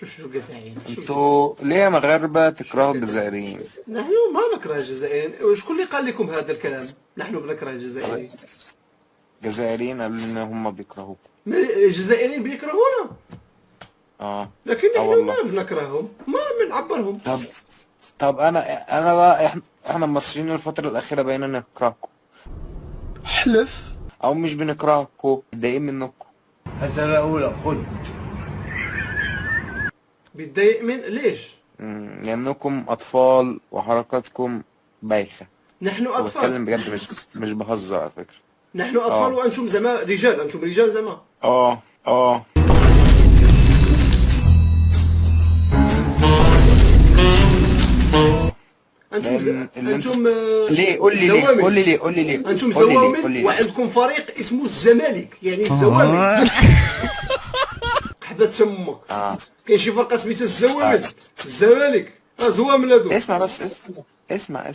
شو قطعين؟ انتوا ليه مغاربة تكرهوا الجزائريين؟ نحن ما نكره الجزائريين، شكون اللي قال لكم هذا الكلام؟ نحن بنكره الجزائريين. الجزائريين قالوا لي ان هم بيكرهوكم. الجزائريين بيكرهونا، اه. لكن اه نحن والله. ما بنكرههم، ما بنعبرهم. طب انا بقى احنا المصريين الفترة الأخيرة بقينا نكرهكم. احلف. او مش بنكرهكم، متضايقين منكم. مسألة أولى خد. بيتضايق من ليش؟ لأنكم أطفال وحركاتكم بايخة. نحن اطفال. وبتكلم بجد، مش بهزر على فكرة. نحن اطفال اه. وانتم زعما رجال، انتم رجال زعما. اه اه. انتم انتم ليه؟ قول لي ليه؟ قول لي ليه؟ قول لي ليه؟ انتم قول لي ليه؟ قول زوامل لي ليه؟ وعندكم فريق اسمه الزمالك، يعني الزوامل. حبات تمك. كاين شي فرقه سميتها الزوامل، الزمالك، زوامل هادو. اسمع بس، اسمع.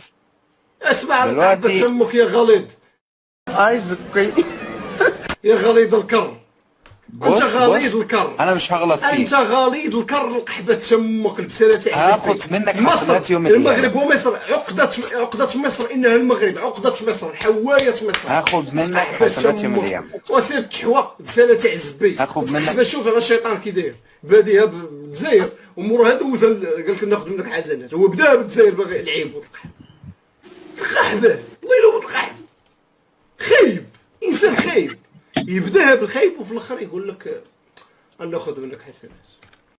اسمع حبات دلوقتي تمك يا غليظ، عايزك. يا غليظ الكر. انت غليظ الكر، انا مش هغلط فيك. انت غليظ الكر، قحبة تمك البسالة تاع هاخد منك حسنات يوم القيامة. المغرب ومصر، عقدة مصر انها المغرب، عقدة مصر، حواية مصر. هاخد منك حسنات يوم القيامة. وسير تحوى البسالة تاع الزبي. هاخد منك. باش شوف على الشيطان كي داير، باديها بالجزائر ومورها دوز قال لك ناخذ منك حسنات، هو بداها بالجزائر باغي العيب وتلقح. تلقح ويلو تلقح، خايب، انسان خايب، يبداها بالخايب وفي الاخر يقول لك ناخذ منك حسنات.